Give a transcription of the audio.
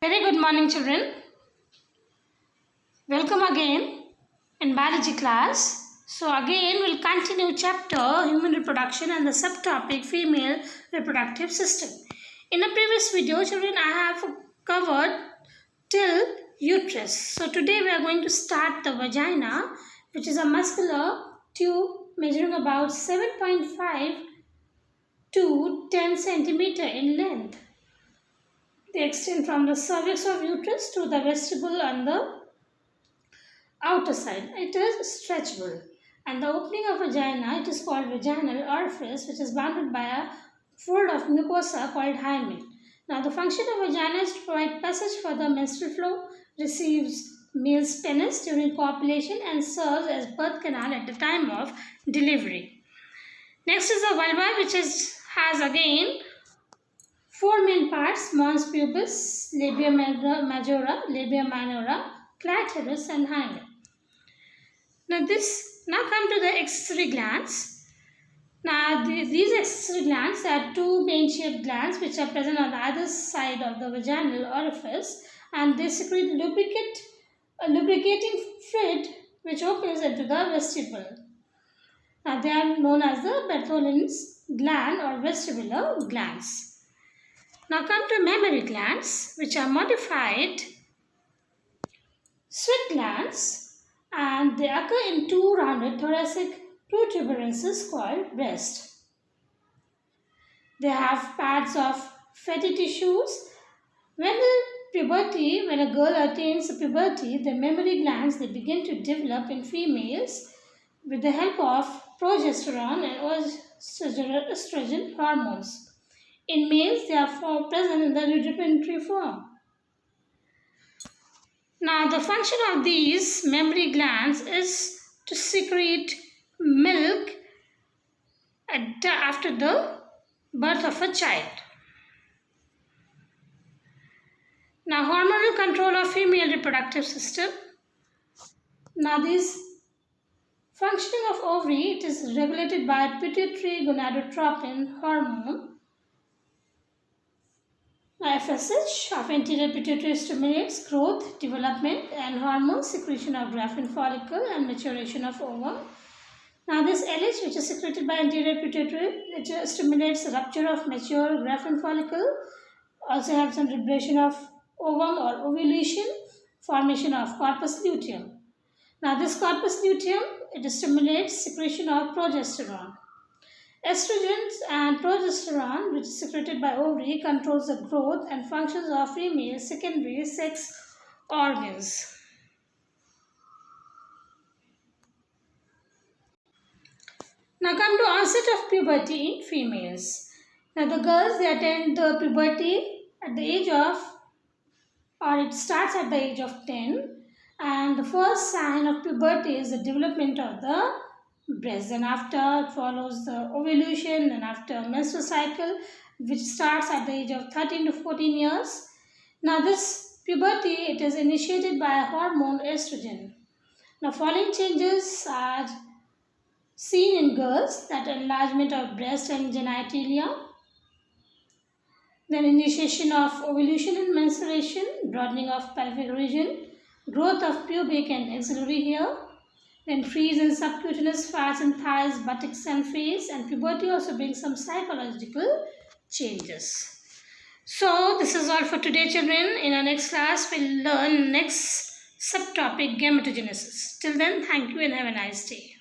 Very good morning, children. Welcome again in biology class. So again we'll continue chapter human reproduction and the subtopic female reproductive system. In a previous video, children, I have covered till uterus. So today we are going to start the vagina, which is a muscular tube measuring about 7.5 to 10 centimeter in length. They extend from the cervix of uterus to the vestibule on the outer side. It is stretchable. And the opening of vagina, it is called vaginal orifice, which is bounded by a fold of mucosa called hymen. Now, the function of vagina is to provide passage for the menstrual flow, receives male's penis during copulation, and serves as birth canal at the time of delivery. Next is the vulva, which has again four main parts: mons pubis, labia majora, labia minora, clitoris, and hymen. Now come to the accessory glands. Now these accessory glands are two main shaped glands which are present on either side of the vaginal orifice, and they secrete lubricating fluid which opens into the vestibule. Now they are known as the Bartholin's gland or vestibular glands. Now come to mammary glands, which are modified sweat glands, and they occur in two rounded thoracic protuberances called breast. They have pads of fatty tissues. When a girl attains puberty, the mammary glands they begin to develop in females with the help of progesterone and estrogen hormones. In males, they are present in the rudimentary form. Now, the function of these mammary glands is to secrete milk after the birth of a child. Now, hormonal control of female reproductive system. Now, this functioning of ovary, it is regulated by pituitary gonadotropin hormone. FSH of anterior pituitary stimulates growth, development, and hormone secretion of Graafian follicle and maturation of ovum. Now this LH, which is secreted by anterior pituitary, it stimulates rupture of mature Graafian follicle, also helps in liberation of ovum or ovulation, formation of corpus luteum. Now this corpus luteum, it stimulates secretion of progesterone. Estrogens and progesterone, which is secreted by ovary, controls the growth and functions of female secondary sex organs. Now come to onset of puberty in females. Now the girls, they attain the puberty at the age of, or it starts at the age of 10, and the first sign of puberty is the development of the breast. Then after follows the ovulation, and after menstrual cycle, which starts at the age of 13 to 14 years. Now this puberty, it is initiated by hormone estrogen. Now following changes are seen in girls: that enlargement of breast and genitalia, then initiation of ovulation and menstruation, broadening of pelvic region, growth of pubic and axillary hair, then freeze in subcutaneous fats in thighs, buttocks, and face, and puberty also brings some psychological changes. So this is all for today, children. In our next class, we'll learn next subtopic, gametogenesis. Till then, thank you and have a nice day.